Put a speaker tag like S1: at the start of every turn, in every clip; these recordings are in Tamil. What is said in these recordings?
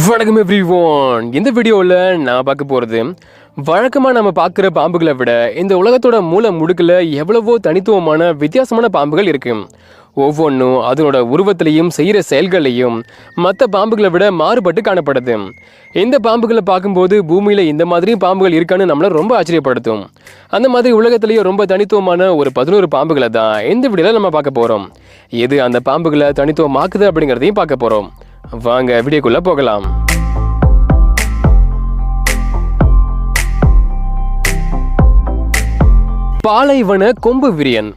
S1: வணக்கம் எவ்ரிவன். இந்த வீடியோவில் நான் பார்க்க போகிறது வழக்கமாக நம்ம பார்க்குற பாம்புகளை விட இந்த உலகத்தோட மூல முடுக்கில் எவ்வளவோ தனித்துவமான வித்தியாசமான பாம்புகள் இருக்கு. ஒவ்வொன்றும் அதனோட உருவத்திலையும் செய்கிற செயல்களையும் மற்ற பாம்புகளை விட மாறுபட்டு காணப்படுது. இந்த பாம்புகளை பார்க்கும்போது பூமியில் இந்த மாதிரியும் பாம்புகள் இருக்கான்னு நம்மளை ரொம்ப ஆச்சரியப்படுத்தும். அந்த மாதிரி உலகத்திலேயே ரொம்ப தனித்துவமான ஒரு 11 பாம்புகளை தான் இந்த வீடியோவில் நம்ம பார்க்க போகிறோம். எது அந்த பாம்புகளை தனித்துவமாக்குது அப்படிங்கிறதையும் பார்க்க போகிறோம். வாங்க வீடியோக்குள்ள போகலாம். பாலைவன கொம்பு விரியன்.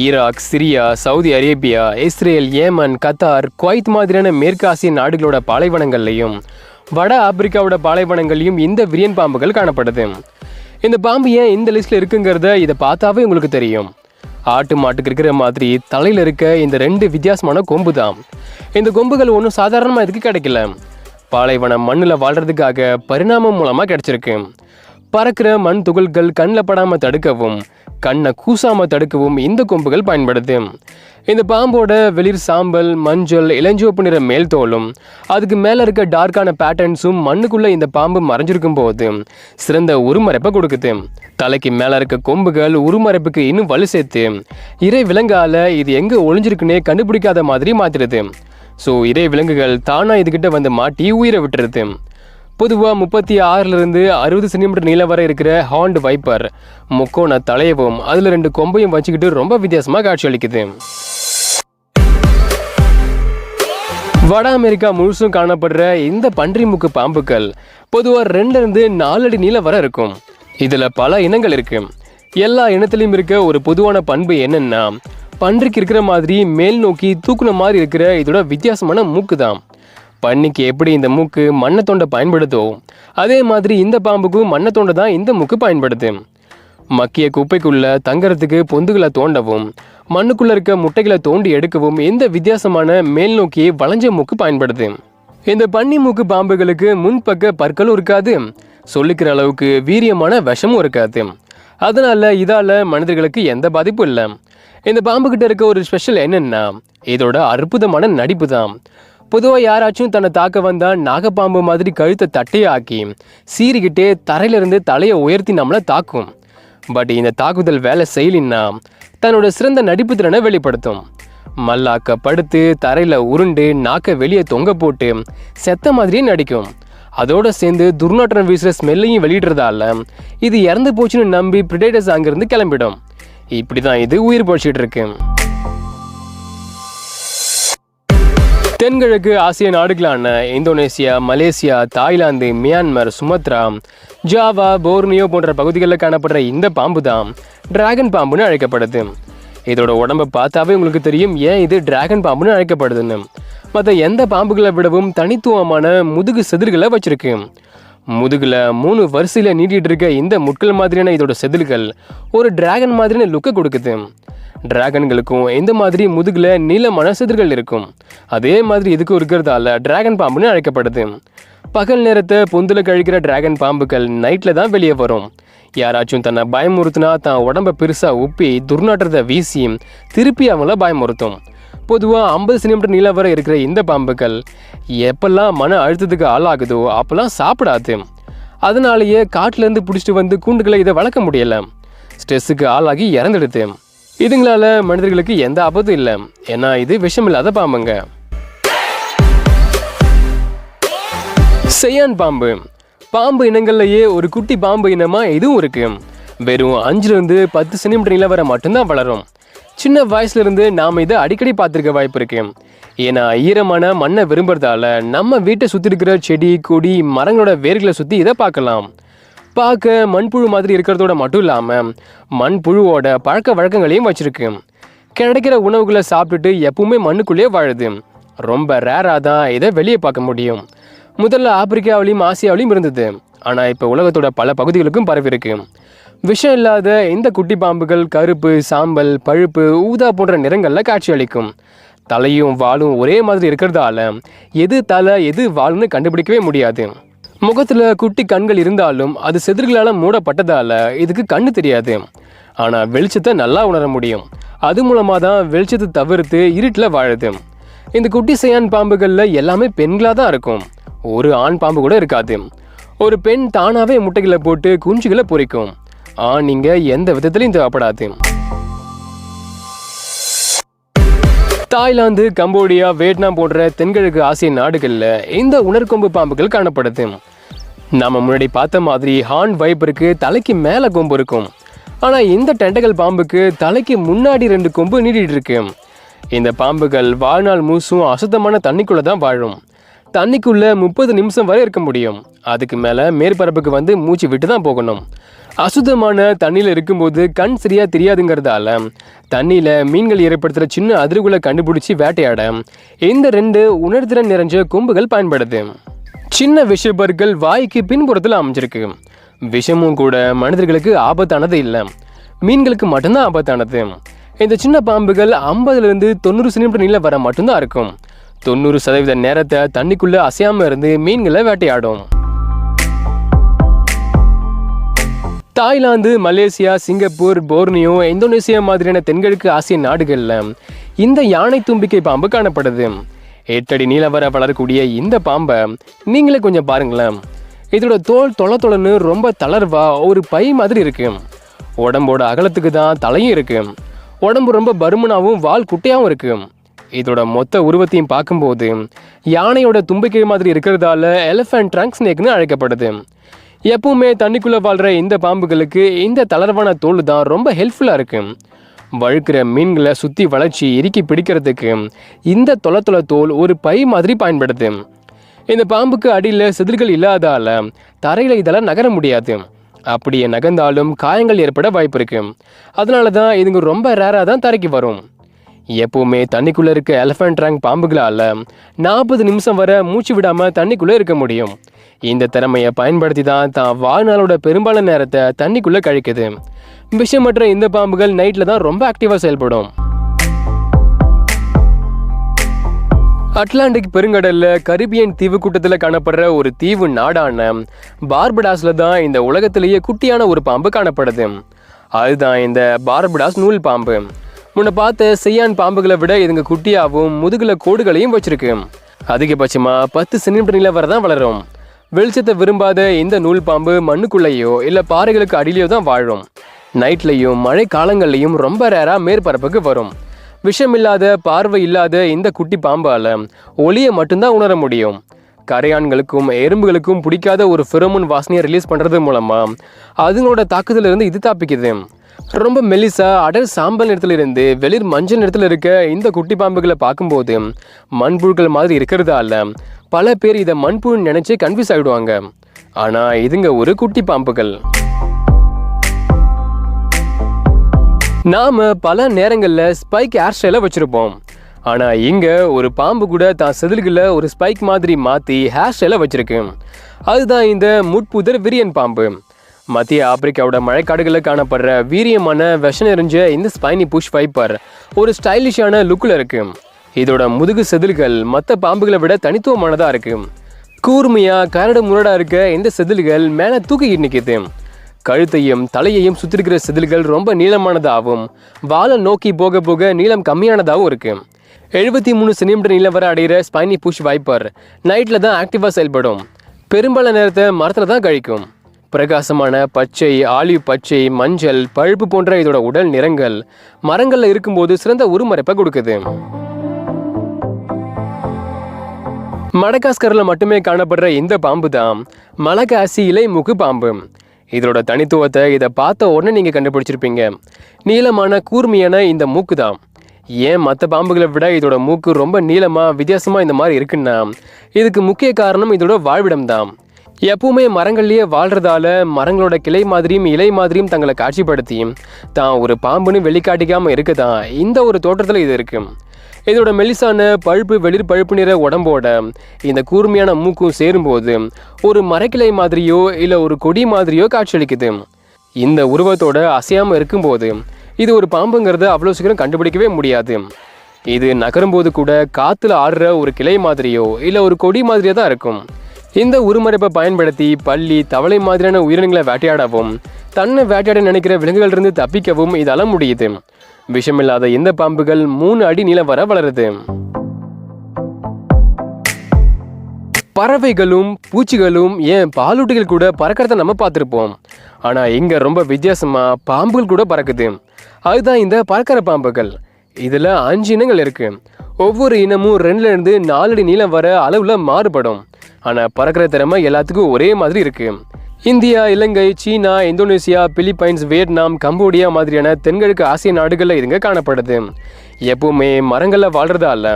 S1: Iraq, Syria, Saudi Arabia, Israel, Yemen, Qatar, Kuwait மாதிரியான மேற்கு ஆசிய நாடுகளோட பாலைவனங்கள்லையும் வட ஆப்பிரிக்காவோட பாலைவனங்கள்லையும் இந்த விரியன் பாம்புகள் காணப்படுது. இந்த பாம்பு ஏன் இந்த லிஸ்ட்ல இருக்குங்கிறத இதை பார்த்தாவே உங்களுக்கு தெரியும். ஆட்டு மாட்டுக்கு இருக்கிற மாதிரி தலையில் இருக்க இந்த 2 வித்தியாசமான கொம்பு தான். இந்த கொம்புகள் ஒன்றும் சாதாரணமாக இதுக்கு கிடைக்கல. பாலைவனம் மண்ணில் வாழ்கிறதுக்காக பரிணாமம் மூலமாக கிடைச்சிருக்கு. பறக்கிற மண் துகள்கள் கண்ணில் படாமல் தடுக்கவும் கண்ணை கூசாமல் தடுக்கவும் இந்த கொம்புகள் பயன்படுது. இந்த பாம்போட வெளிர் சாம்பல், மஞ்சள், இளஞ்சிவப்பு நிற மேல் தோலும் அதுக்கு மேலே இருக்க டார்க்கான பேட்டர்ன்ஸும் மண்ணுக்குள்ளே இந்த பாம்பு மறைஞ்சிருக்கும் போது சிறந்த உருமறைப்பை கொடுக்குது. தலைக்கு மேலே இருக்க கொம்புகள் உருமறைப்புக்கு இன்னும் வலு சேர்த்து இறை விலங்கால இது எங்கே ஒளிஞ்சிருக்குன்னே கண்டுபிடிக்காத மாதிரி மாற்றிடுது. ஸோ இறை விலங்குகள் தானாக இதுகிட்ட வந்து மாட்டி உயிரை விட்டுருது. பொதுவாக 36 to 60 சென்டிமீட்டர் நீளம் வரை இருக்கிற ஹார்ன்டு வைப்பர் முக்கோண தலையவும் அதில் 2 கொம்பையும் வச்சுக்கிட்டு ரொம்ப வித்தியாசமாக காட்சியளிக்குது. வட அமெரிக்கா முழுசும் காணப்படுற இந்த பன்றி மூக்கு பாம்புகள் பொதுவாக 2 to 4 அடி நீளம் வரை இருக்கும். இதில் பல இனங்கள் இருக்கு. எல்லா இனத்திலையும் இருக்க ஒரு பொதுவான பண்பு என்னன்னா, பன்றிக்கு இருக்கிற மாதிரி மேல் நோக்கி தூக்குன மாதிரி இருக்கிற இதோட வித்தியாசமான மூக்கு தான். பன்னிக்கு எப்படி இந்த மூக்கு மண்ணை தோண்ட பயன்படுதோ அதே மாதிரி இந்த பாம்புக்கும் மண்ணை தோண்ட தான் இந்த மூக்கு பயன்படுது. மக்கிய குப்பைக்குள்ள தங்கறதுக்கு பொந்துகளை தோண்டவும் மண்ணுக்குள்ள இருக்க முட்டைகளை தோண்டி எடுக்கவும் இந்த வித்தியாசமான மேல் நோக்கி வளைஞ்ச மூக்கு பயன்படுது. இந்த பன்னி மூக்கு பாம்புகளுக்கு முன்பக்க பற்களும் இருக்காது, சொல்லிக்கிற அளவுக்கு வீரியமான விஷமும் இருக்காது. அதனால இதால மனிதர்களுக்கு எந்த பாதிப்பும் இல்லை. இந்த பாம்புகிட்ட இருக்க ஒரு ஸ்பெஷல் என்னன்னா இதோட அற்புதமான நடிப்பு தான். பொதுவாக யாராச்சும் தன்னை தாக்க வந்தால் நாகப்பாம்பு மாதிரி கழுத்தை தட்டையாக்கி சீறிக்கிட்டே தரையிலிருந்து தலையை உயர்த்தி நம்மளை தாக்கும். பட் இந்த தாக்குதல் வேலை செய்யலின்னா தன்னோட சிறந்த நடிப்பு திறனை வெளிப்படுத்தும். மல்லாக்க படுத்து தரையில் உருண்டு நாக்கை வெளியே தொங்க போட்டு செத்த மாதிரியே நடிக்கும். அதோடு சேர்ந்து துர்நாற்றம் வீசுகிற ஸ்மெல்லையும் வெளியிடுறதால இது இறந்து போச்சுன்னு நம்பி பிரிடேட்டர்ஸ் அங்கேருந்து கிளம்பிடும். இப்படி தான் இது உயிர் போச்சுட்டு இருக்கு. தென்கிழக்கு ஆசிய நாடுகளான Indonesia, Malaysia, Thailand, Myanmar, Sumatra, Java, Borneo போன்ற பகுதிகளில் காணப்படுற இந்த பாம்பு தான் டிராகன் பாம்புன்னு அழைக்கப்படுது. இதோட உடம்பை பார்த்தாவே உங்களுக்கு தெரியும் ஏன் இது டிராகன் பாம்புன்னு அழைக்கப்படுதுன்னு. மற்ற எந்த பாம்புகளை விடவும் தனித்துவமான முதுகு செதில்களை வச்சிருக்கு. முதுகில் 3 வரிசையில் நீட்டிகிட்டு இருக்க இந்த முட்கள் மாதிரியான இதோட செதில்கள் ஒரு டிராகன் மாதிரியான லுக்கை கொடுக்குது. டிராகன்களுக்கும் இந்த மாதிரி முதுகில் நீளமான செதில்கள் இருக்கும். அதே மாதிரி இதுக்கும் இருக்கிறதால டிராகன் பாம்புன்னு அழைக்கப்படுது. பகல் நேரத்தை பொந்தில் கழிக்கிற டிராகன் பாம்புகள் நைட்டில் தான் வெளியே வரும். யாராச்சும் தன்னை பயமுறுத்தினா தான் உடம்பை பெருசாக உப்பி துர்நாற்றத்தை வீசி திருப்பி அவங்கள பயமுறுத்தும். பொதுவாக 50 சென்டிமீட்டர் நீளம் வரை இருக்கிற இந்த பாம்புகள் எப்பெல்லாம் மன அழுத்தத்துக்கு ஆளாகுதோ அப்போல்லாம் சாப்பிடாது. அதனாலேயே காட்டிலேருந்து பிடிச்சிட்டு வந்து கூண்டுகளை இதை வளர்க்க முடியலை. ஸ்ட்ரெஸ்ஸுக்கு ஆளாகி இறந்துடுது. இதுங்களால மனிதர்களுக்கு எந்த ஆபத்தும் இல்லை, ஏன்னா இது விஷமில்லாத பாம்புங்க. செய்யான் பாம்பு. பாம்பு இனங்கள்லையே ஒரு குட்டி பாம்பு இனமாக இதுவும் இருக்கு. வெறும் 5 to 10 சென்டிமீட்டர் நீளம் வரை மட்டும்தான் வளரும். சின்ன வயசுலேருந்து நாம் இதை அடிக்கடி பார்த்துருக்க வாய்ப்பு இருக்கு. ஏன்னா ஈரமான மண்ணை விரும்புறதால நம்ம வீட்டை சுற்றி இருக்கிற செடி, கொடி, மரங்களோட வேர்களை சுற்றி இதை பார்க்கலாம். பார்க்க மண்புழு மாதிரி இருக்கிறதோட மட்டும் இல்லாமல் மண்புழுவோட பழக்க வழக்கங்களையும் வச்சுருக்கு. கிடைக்கிற உணவுகளை சாப்பிட்டுட்டு எப்பவுமே மண்ணுக்குள்ளேயே வாழுது. ரொம்ப ரேராக தான் இதை வெளியே பார்க்க முடியும். முதல்ல ஆப்பிரிக்காவிலையும் ஆசியாவிலையும் இருந்தது, ஆனால் இப்போ உலகத்தோட பல பகுதிகளுக்கும் பரவிருக்கு. விஷம் இல்லாத இந்த குட்டி பாம்புகள் கருப்பு, சாம்பல், பழுப்பு, ஊதா போன்ற நிறங்களில் காட்சியளிக்கும். தலையும் வாலும் ஒரே மாதிரி இருக்கிறதால எது தலை எது வால்னு கண்டுபிடிக்கவே முடியாது. முகத்தில் குட்டி கண்கள் இருந்தாலும் அது செதில்களால் மூடப்பட்டதால் இதுக்கு கண்ணு தெரியாது. ஆனால் வெளிச்சத்தை நல்லா உணர முடியும். அது மூலமாக தான் வெளிச்சத்தை தவிர்த்து இருட்டில் வாழுது. இந்த குட்டி சையான் பாம்புகளில் எல்லாமே பெண்களாக தான் இருக்கும். ஒரு ஆண் பாம்பு கூட இருக்காது. ஒரு பெண் தானாவே முட்டைகளை போட்டு குஞ்சுகளை பொரிக்கும். நீங்க எந்த விதத்திலையும் தேவைப்படாது. தாய்லாந்து, கம்போடியா, வியட்நாம் போன்ற தென்கிழக்கு ஆசிய நாடுகளில் இந்த உணர்கொம்பு பாம்புகள் காணப்படுது. நம்ம முன்னாடி பார்த்த மாதிரி ஹார்ன் வைப்பருக்கு தலைக்கு மேலே கொம்பு இருக்கும். ஆனால் இந்த டெண்டகல் பாம்புக்கு தலைக்கு முன்னாடி 2 கொம்பு நீட்டிட்டு இருக்கு. இந்த பாம்புகள் வாழ்நாள் முழுசும் அசுத்தமான தண்ணிக்குள்ளே தான் வாழும். தண்ணிக்குள்ளே 30 நிமிஷம் வரை இருக்க முடியும். அதுக்கு மேலே மேற்பரப்புக்கு வந்து மூச்சு விட்டு தான் போகணும். அசுத்தமான தண்ணியில் இருக்கும்போது கண் சரியாக தெரியாதுங்கிறதால தண்ணியில் மீன்கள் ஏற்படுத்துகிற சின்ன அதிர்வுகளை கண்டுபிடிச்சி வேட்டையாட இந்த 2 உணர்திறன் நிறைஞ்ச கொம்புகள் பயன்படுது. சின்ன விஷப்பற்கள் வாய்க்கு பின்புறத்தில் அமைஞ்சிருக்கு. விஷமும் கூட மனிதர்களுக்கு ஆபத்தானது இல்லை, மீன்களுக்கு மட்டும்தான் ஆபத்தானது. இந்த சின்ன பாம்புகள் 50லிருந்து 90 சென்டிமீட்டர் நீளம் வர மட்டும்தான் இருக்கும். 90% நேரத்தை தண்ணிக்குள்ளே அசையாமல் இருந்து மீன்களை வேட்டையாடும். Thailand, Malaysia, Singapore, Borneo, Indonesia மாதிரியான தென்கிழக்கு ஆசிய நாடுகளில் இந்த யானை தும்பிக்கை பாம்பு காணப்படுது. 8 அடி நீளம் வர வளரக்கூடிய இந்த பாம்பை நீங்களே கொஞ்சம் பாருங்களேன். இதோட தோல் தொலைன்னு ரொம்ப தளர்வா ஒரு பை மாதிரி இருக்கு. உடம்போட அகலத்துக்கு தான் தலையும் இருக்கு. உடம்பு ரொம்ப பருமனாகவும் வால் குட்டையாகவும் இருக்கு. இதோட மொத்த உருவத்தையும் பார்க்கும்போது யானையோட தும்பிக்கை மாதிரி இருக்கிறதால எலிஃபென்ட் ட்ரங்க் ஸ்னேக்னு அழைக்கப்படுது. எப்பவுமே தண்ணிக்குள்ளே வாழ்கிற இந்த பாம்புகளுக்கு இந்த தளர்வான தோல் தான் ரொம்ப ஹெல்ப்ஃபுல்லாக இருக்கு. வழுக்கிற மீன்களை சுற்றி வளைச்சி இறுக்கி பிடிக்கிறதுக்கு இந்த தொலை தோல் ஒரு பை மாதிரி பயன்படுது. இந்த பாம்புக்கு அடியில் செதில்கள் இல்லாதால தரையில் இதெல்லாம் நகர முடியாது. அப்படியே நகர்ந்தாலும் காயங்கள் ஏற்பட வாய்ப்பு இருக்கு. அதனால தான் இதுங்க ரொம்ப ரேராக தான் தரைக்கு வரும். எப்பவுமே தண்ணிக்குள்ளே இருக்க எலிஃபென்ட் ட்ரங்க் பாம்புகளால் 40 நிமிஷம் வரை மூச்சு விடாமல் தண்ணிக்குள்ளே இருக்க முடியும். இந்த திறமையை பயன்படுத்தி தான் வாழ்நாளோட பெரும்பாலான நேரத்தை தண்ணிக்குள்ளே கழிக்குது. விஷமற்ற இந்த பாம்புகள் நைட்டில் தான் ரொம்ப ஆக்டிவாக செயல்படும். அட்லாண்டிக் பெருங்கடல்ல கரிபியன் தீவு கூட்டத்தில் காணப்படுற ஒரு தீவு நாடான பார்படாஸ்ல தான் இந்த உலகத்திலேயே குட்டியான ஒரு பாம்பு காணப்படுது. அதுதான் இந்த பார்படாஸ் நூல் பாம்பு. முன்ன பார்த்த செய்யான் பாம்புகளை விட இதுங்க குட்டியாகவும் முதுகுல கோடுகளையும் வச்சிருக்கு. அதிகபட்சமாக 10 சென்டிமீட்டர் நீளம் வரை தான் வளரும். வெளிச்சத்தை விரும்பாத இந்த நூல் பாம்பு மண்ணுக்குள்ளேயோ இல்லை பாறைகளுக்கு அடியிலையோ தான் வாழும். நைட்லையும் மழை காலங்கள்லையும் ரொம்ப ரேராக மேற்பரப்புக்கு வரும். விஷம் இல்லாத, பார்வை இல்லாத இந்த குட்டி பாம்பால் ஒளியை மட்டும்தான் உணர முடியும். கரையான்களுக்கும் எறும்புகளுக்கும் பிடிக்காத ஒரு ஃபெரோமோன் வாசனையை ரிலீஸ் பண்ணுறது மூலமாக அதுங்களோட தாக்குதலிருந்து இது தாப்பிக்குது. ரொம்ப மெலிசா அடர் சாம்பல் நிறத்தில் இருந்து வெளிர் மஞ்சள் நிறத்தில் இருக்க இந்த குட்டி பாம்புகளை பார்க்கும்போது மண்புழுக்கள் மாதிரி இருக்கிறதால பல பேர் இதை மண்புழு நினைச்சு கன்ஃபியூஸ் ஆகிடுவாங்க. ஆனால் இதுங்க ஒரு குட்டி பாம்புகள். நாம பல நேரங்களில் ஸ்பைக் ஹேர் ஸ்டைலை வச்சுருப்போம். ஆனால் இங்கே ஒரு பாம்பு கூட தான் செதில்களை ஒரு ஸ்பைக் மாதிரி மாற்றி ஹேர் ஸ்டைலை வச்சுருக்கு. அதுதான் இந்த முட்புதர் விரியன் பாம்பு. மத்திய ஆப்பிரிக்காவோட மழைக்காடுகளில் காணப்படுற வீரியமான விஷம் எறிஞ்ச இந்த ஸ்பைனி புஷ் வைப்பர் ஒரு ஸ்டைலிஷான லுக்கில் இருக்கு. இதோட முதுகு செதில்கள் மற்ற பாம்புகளை விட தனித்துவமானதாக இருக்கு. கூர்மையாக கரடு முரடாக இருக்க இந்த செதில்கள் மேலே தூக்கிட்டு நிற்கிது. கழுத்தையும் தலையையும் சுற்றிருக்கிற செதில்கள் ரொம்ப நீளமானதாகவும் வாழை நோக்கி போக போக நீளம் கம்மியானதாகவும் இருக்கு. 73 சென்டிமீட்டர் நீளம் வரை அடைகிற ஸ்பைனி புஷ் வைப்பர் நைட்டில் தான் ஆக்டிவாக செயல்படும். பெரும்பாலான நேரத்தை மரத்தில் தான் கழிக்கும். பிரகாசமான பச்சை, ஆலிவ் பச்சை, மஞ்சள், பழுப்பு போன்ற இதோட உடல் நிறங்கள் மரங்களில் இருக்கும்போது சிறந்த உருமறைப்பை கொடுக்குது. மடகாஸ்கரில் மட்டுமே காணப்படுற இந்த பாம்பு தான் மலகாசி இலைமுக்கு பாம்பு. இதோட தனித்துவத்தை இதை பார்த்த உடனே நீங்கள் கண்டுபிடிச்சிருப்பீங்க. நீளமான கூர்மையான இந்த மூக்கு தான். ஏன் மற்ற பாம்புகளை விட இதோட மூக்கு ரொம்ப நீளமாக வித்தியாசமாக இந்த மாதிரி இருக்குன்னா இதுக்கு முக்கிய காரணம் இதோட வாழ்விடம் தான். எப்பவுமே மரங்கள்லேயே வாழ்கிறதால மரங்களோட கிளை மாதிரியும் இலை மாதிரியும் தங்களை காட்சிப்படுத்தி தான் ஒரு பாம்புன்னு வெளிக்காட்டிக்காமல் இருக்க தான் இந்த ஒரு தோற்றத்தில் இது இருக்கு. இதோட மெலிசான பழுப்பு வெளிர் பழுப்பு நிற உடம்போட இந்த கூர்மையான மூக்கும் சேரும்போது ஒரு மரக்கிளை மாதிரியோ இல்லை ஒரு கொடி மாதிரியோ காட்சியளிக்குது. இந்த உருவத்தோட அசையாமல் இருக்கும்போது இது ஒரு பாம்புங்கிறத அவ்வளோ சீக்கிரம் கண்டுபிடிக்கவே முடியாது. இது நகரும்போது கூட காற்றுல ஆடுற ஒரு கிளை மாதிரியோ இல்லை ஒரு கொடி மாதிரியோ தான் இருக்கும். இந்த உருமறைப்பை பயன்படுத்தி பல்லி, தவளை மாதிரியான உயிரினங்களை வேட்டையாடவும் தன்னை வேட்டையாட நினைக்கிற விலங்குகளிலிருந்து தப்பிக்கவும் இதால முடியுது. விஷமில்லாத இந்த பாம்புகள் 3 அடி நீளம் வரை வளருது. பறவைகளும் பூச்சிகளும் ஏன் பாலூட்டிகள் கூட பறக்கிறத நம்ம பார்த்துருப்போம். ஆனால் இங்கே ரொம்ப வித்தியாசமாக பாம்புகள் கூட பறக்குது. அதுதான் இந்த பறக்கிற பாம்புகள். இதில் 5 இனங்கள் இருக்குது. ஒவ்வொரு இனமும் 2லேருந்து 4 அடி நீளம் வர அளவில் மாறுபடும். ஆனால் பறக்கிற திறமை எல்லாத்துக்கும் ஒரே மாதிரி இருக்குது. இந்தியா, இலங்கை, சீனா, இந்தோனேசியா, பிலிப்பைன்ஸ், வியட்நாம், கம்போடியா மாதிரியான தென்கிழக்கு ஆசிய நாடுகளில் இதுங்க காணப்படுது. எப்பவுமே மரங்களில் வாழ்றதால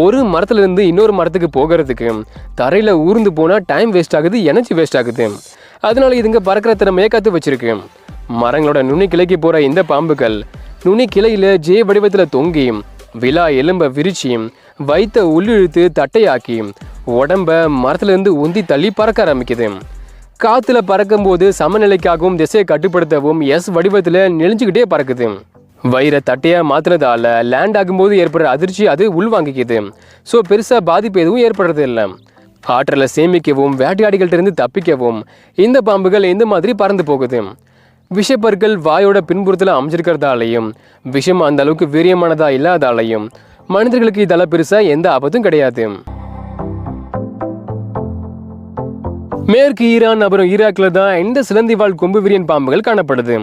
S1: ஒரு மரத்துலேருந்து இன்னொரு மரத்துக்கு போகிறதுக்கு தரையில் ஊர்ந்து போனால் டைம் வேஸ்ட் ஆகுது, எனர்ஜி வேஸ்ட் ஆகுது. அதனால இதுங்க பறக்கிற திறமையை கற்று வச்சிருக்கு. மரங்களோட நுனி கிளைக்கு போகிற இந்த பாம்புகள் நுனி கிளையில் ஜே வடிவத்தில் தொங்கி விழா எலும்பை விரிச்சி வைத்த உள்ளிழுத்து தட்டையாக்கி உடம்ப மரத்துலேருந்து உந்தி தள்ளி பறக்க ஆரம்பிக்குது. காற்றுல பறக்கும்போது சமநிலைக்காகவும் திசையை கட்டுப்படுத்தவும் எஸ் வடிவத்தில் நெளிஞ்சுக்கிட்டே பறக்குது. வயிறை தட்டையாக மாற்றினதால லேண்ட் ஆகும்போது ஏற்படுற அதிர்ச்சி அது உள்வாங்கிக்குது. ஸோ பெருசாக பாதிப்பு எதுவும் ஏற்படுறது இல்லை. ஆற்றலை சேமிக்கவும் வேட்டையாடிகள்கிட்ட தப்பிக்கவும் இந்த பாம்புகள் இந்த மாதிரி பறந்து போகுது. விஷப்பற்கள் வாயோட பின்புறத்தில் அமைஞ்சிருக்கிறதாலையும் விஷம் அந்த அளவுக்கு வீரியமானதாக இல்லாதாலையும் மனிதர்களுக்கு இதால் பெருசாக எந்த ஆபத்தும் கிடையாது. மேற்கு ஈரான் அப்புறம் ஈராக்கில் தான் இந்த சிலந்திவாழ் கொம்பு விரியன் பாம்புகள் காணப்படுது.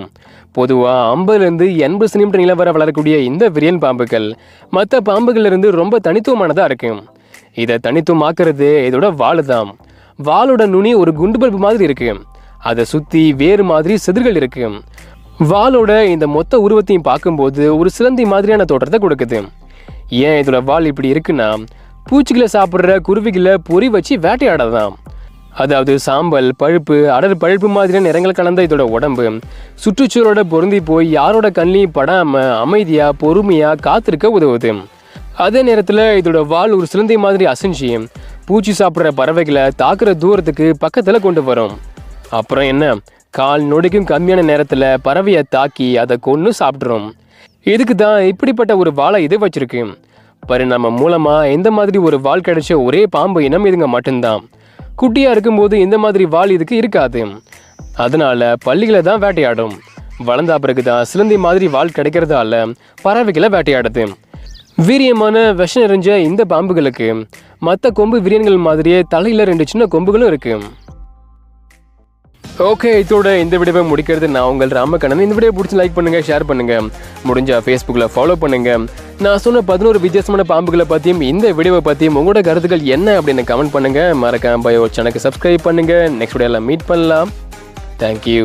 S1: பொதுவாக 50லேருந்து 80 சென்டிமீட்டர் நீளம் வரை வளரக்கூடிய இந்த விரியன் பாம்புகள் மற்ற பாம்புகளிலிருந்து ரொம்ப தனித்துவமானதாக இருக்கு. இதை தனித்துவமாக்குறது இதோட வால் தான். வாலோட நுனி ஒரு குண்டு பல்பு மாதிரி இருக்கு. அதை சுற்றி வேறு மாதிரி செதிர்கள் இருக்கு. வாலோட இந்த மொத்த உருவத்தையும் பார்க்கும்போது ஒரு சிலந்தி மாதிரியான தோற்றத்தை கொடுக்குது. ஏன் இதோட வால் இப்படி இருக்குன்னா பூச்சிகளை சாப்பிட்ற குருவிகளை பொறி வச்சு வேட்டையாடதான். அதாவது சாம்பல், பழுப்பு, அடர் பழுப்பு மாதிரியான நிறங்கள் கலந்த இதோட உடம்பு சுற்றுச்சூழலோட பொருந்தி போய் யாரோட கண்ணையும் படாமல் அமைதியாக பொறுமையாக காத்திருக்க உதவுது. அதே நேரத்தில் இதோட வால் ஒரு சிலந்தி மாதிரி அசைஞ்சு பூச்சி சாப்பிட்ற பறவைகளை தாக்குற தூரத்துக்கு பக்கத்தில் கொண்டு வரும். அப்புறம் என்ன, கால் நொடிக்கும் கம்மியான நேரத்தில் பறவையை தாக்கி அதை கொன்று சாப்பிட்றோம். இதுக்கு தான் இப்படிப்பட்ட ஒரு வாழை இது வச்சிருக்கு. பரிணாமம் மூலமாக இந்த மாதிரி ஒரு வால் கிடைச்ச ஒரே பாம்பு இனம் இதுங்க மட்டும்தான். குட்டியாக இருக்கும்போது இந்த மாதிரி வால் இதுக்கு இருக்காது. அதனால பள்ளிகளை தான் வேட்டையாடும். வளர்ந்த பிறகு தான் சிலந்தி மாதிரி வால் கிடைக்கிறதால பறவைகளை வேட்டையாடுது. வீரியமான விஷம் நிறைஞ்ச இந்த பாம்புகளுக்கு மற்ற கொம்பு விரியன்கள் மாதிரியே தலையில் 2 சின்ன கொம்புகளும் இருக்கு. ஓகே, இதோட இந்த வீடியோவை முடிக்கிறது நான் உங்கள் ராமக்கண்ணன். இந்த வீடியோ பிடிச்சி லைக் பண்ணுங்கள், ஷேர் பண்ணுங்கள், முடிஞ்சால் ஃபேஸ்புக்கில் ஃபாலோ பண்ணுங்கள். நான் சொன்ன 11 வித்தியாசமான பாம்புகளை பற்றியும் இந்த வீடியோவை பற்றியும் உங்களோட கருத்துக்கள் என்ன அப்படின்னு கமெண்ட் பண்ணுங்கள். மறக்காம பயோ சேனலுக்கு சப்ஸ்கிரைப் பண்ணுங்கள். நெக்ஸ்ட் வீடியோவில் மீட் பண்ணலாம். தேங்க்யூ.